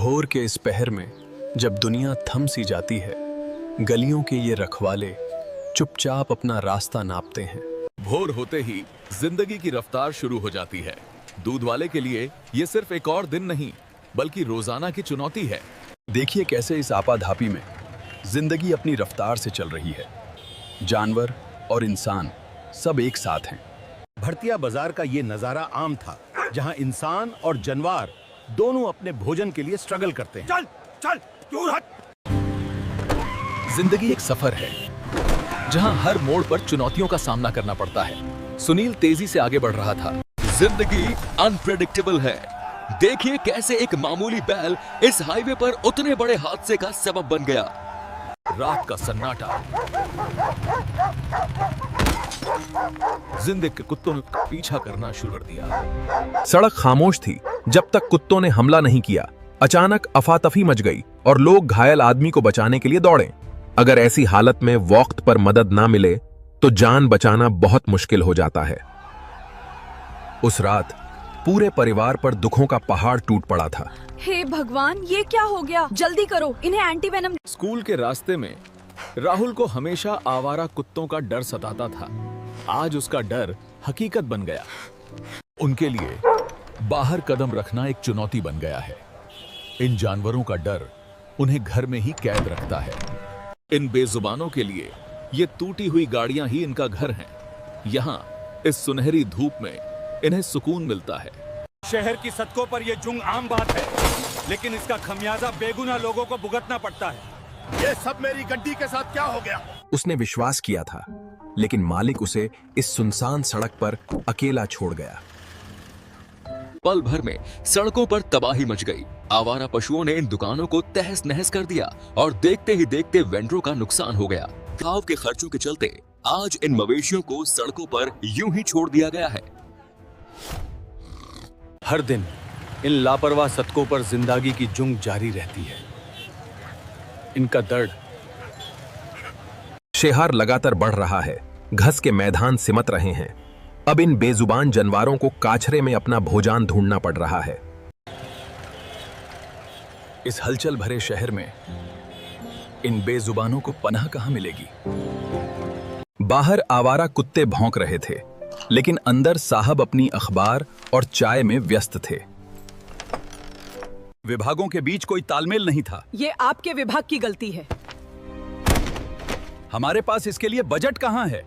भोर के इस पहर में जब दुनिया थम सी जाती है, गलियों के ये रखवाले चुपचाप अपना रास्ता नापते हैं। भोर होते ही जिंदगी की रफ्तार शुरू हो जाती है। दूध वाले के लिए ये सिर्फ एक और दिन नहीं, बल्कि रोजाना की चुनौती है। देखिए कैसे इस आपाधापी में जिंदगी अपनी रफ्तार से चल रही है। जानवर और इंसान सब एक साथ हैं। भरतिया बाजार का ये नजारा आम था, जहां इंसान और जानवर दोनों अपने भोजन के लिए स्ट्रगल करते हैं। चल चल दूर हट। जिंदगी एक सफर है जहां हर मोड़ पर चुनौतियों का सामना करना पड़ता है। सुनील तेजी से आगे बढ़ रहा था। जिंदगी अनप्रेडिक्टेबल है। देखिए कैसे एक मामूली बैल इस हाईवे पर उतने बड़े हादसे का सबब बन गया। रात का सन्नाटा, जिंदगी के कुत्तों ने पीछा करना शुरू कर दिया। सड़क खामोश थी जब तक कुत्तों ने हमला नहीं किया। अचानक अफातफी मच गई और लोग घायल आदमी को बचाने के लिए दौड़े। अगर ऐसी हालत में वक्त पर मदद ना मिले तो जान बचाना बहुत मुश्किल हो जाता है। उस रात पूरे परिवार पर दुखों का पहाड़ टूट पड़ा था। हे भगवान, ये क्या हो गया? जल्दी करो, इन्हें एंटीवेनम। स्कूल के रास्ते में राहुल को हमेशा आवारा कुत्तों का डर सताता था। आज उसका डर हकीकत बन गया। उनके लिए बाहर कदम रखना एक चुनौती बन गया है। इन जानवरों का डर उन्हें घर में ही कैद रखता है। इन बेजुबानों के लिए ये टूटी हुई गाड़ियां ही इनका घर हैं। यहाँ इस सुनहरी धूप में इन्हें सुकून मिलता है। शहर की सड़कों पर ये जुंग आम बात है, लेकिन इसका खमियाजा बेगुनाह लोगों को भुगतना पड़ता है। ये सब मेरी गड्डी के साथ क्या हो गया? उसने विश्वास किया था, लेकिन मालिक उसे इस सुनसान सड़क पर अकेला छोड़ गया। पल भर में सड़कों पर तबाही मच गई। आवारा पशुओं ने इन दुकानों को तहस नहस कर दिया और देखते ही देखते वेंडरों का नुकसान हो गया। खाव के खर्चों के चलते आज इन मवेशियों को सड़कों पर यूं ही छोड़ दिया गया है। हर दिन इन लापरवाह सड़कों पर जिंदगी की जुंग जारी रहती है। इनका दर्द। शेहार लगातार बढ़ रहा है। घास के मैदान सिमट रहे हैं। अब इन बेजुबान जानवरों को काछरे में अपना भोजन ढूंढना पड़ रहा है। इस हलचल भरे शहर में इन बेजुबानों को पनाह कहां मिलेगी? बाहर आवारा कुत्ते भौंक रहे थे, लेकिन अंदर साहब अपनी अखबार और चाय में व्यस्त थे। विभागों के बीच कोई तालमेल नहीं था। ये आपके विभाग की गलती है। हमारे पास इसके लिए बजट कहां है?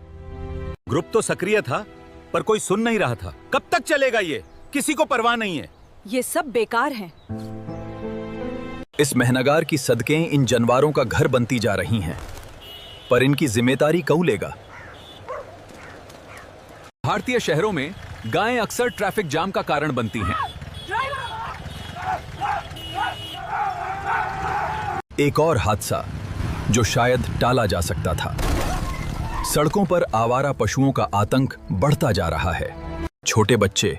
ग्रुप तो सक्रिय था, पर कोई सुन नहीं रहा था। कब तक चलेगा ये? किसी को परवाह नहीं है। ये सब बेकार हैं। इस महनगार की सदकें इन जानवरों का घर बनती जा रही हैं, पर इनकी जिम्मेदारी कौन लेगा? भारतीय शहरों में गायें अक्सर ट्रैफिक जाम का कारण बनती हैं। एक और हादसा जो शायद टाला जा सकता था। सड़कों पर आवारा पशुओं का आतंक बढ़ता जा रहा है। छोटे बच्चे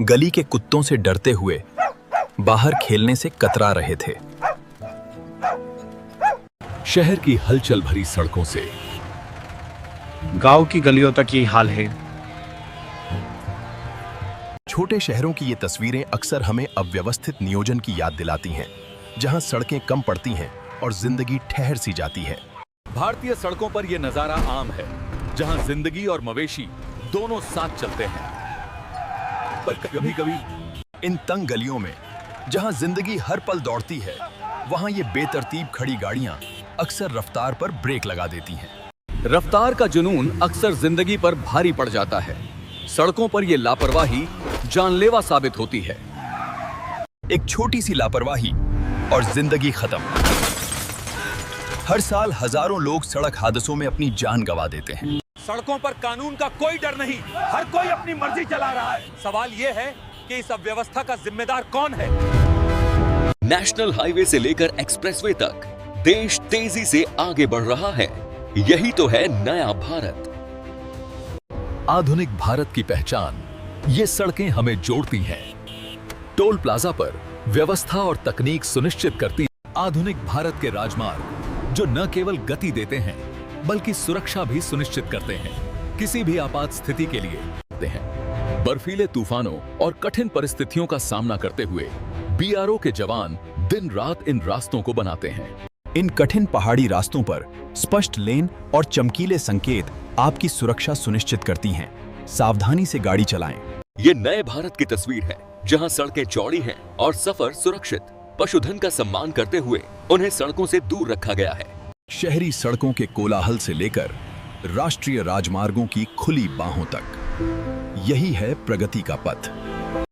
गली के कुत्तों से डरते हुए बाहर खेलने से कतरा रहे थे। शहर की हलचल भरी सड़कों से गांव की गलियों तक यही हाल है। छोटे शहरों की ये तस्वीरें अक्सर हमें अव्यवस्थित नियोजन की याद दिलाती हैं, जहां सड़कें कम पड़ती हैं और जिंदगी ठहर सी जाती है। भारतीय सड़कों पर यह नजारा आम है, जहां जिंदगी और मवेशी दोनों साथ चलते हैं। पर कभी-कभी इन तंग गलियों में जहां जिंदगी हर पल दौड़ती है, वहां ये बेतरतीब खड़ी गाड़ियां अक्सर रफ्तार पर ब्रेक लगा देती हैं। रफ्तार का जुनून अक्सर जिंदगी पर भारी पड़ जाता है। सड़कों पर यह लापरवाही जानलेवा साबित होती है। एक छोटी सी लापरवाही और जिंदगी खत्म। हर साल हजारों लोग सड़क हादसों में अपनी जान गंवा देते हैं। सड़कों पर कानून का कोई डर नहीं, हर कोई अपनी मर्जी चला रहा है। सवाल ये है कि इस अव्यवस्था का जिम्मेदार कौन है? नेशनल हाईवे से लेकर एक्सप्रेसवे तक देश तेजी से आगे बढ़ रहा है। यही तो है नया भारत। आधुनिक भारत की पहचान ये सड़कें हमें जोड़ती हैं। टोल प्लाजा पर व्यवस्था और तकनीक सुनिश्चित करती है। आधुनिक भारत के राजमार्ग जो न केवल गति देते हैं, बल्कि सुरक्षा भी सुनिश्चित करते हैं। किसी भी आपात स्थिति के लिए करते हैं। बर्फीले तूफानों और कठिन परिस्थितियों का सामना करते हुए बीआरओ के जवान दिन रात इन रास्तों को बनाते हैं। इन कठिन पहाड़ी रास्तों पर स्पष्ट लेन और चमकीले संकेत आपकी सुरक्षा सुनिश्चित करती हैं। सावधानी से गाड़ी चलाएं। ये नए भारत की तस्वीर है, जहां सड़कें चौड़ी हैं और सफर सुरक्षित। पशुधन का सम्मान करते हुए उन्हें सड़कों से दूर रखा गया है। शहरी सड़कों के कोलाहल से लेकर राष्ट्रीय राजमार्गों की खुली बाहों तक, यही है प्रगति का पथ।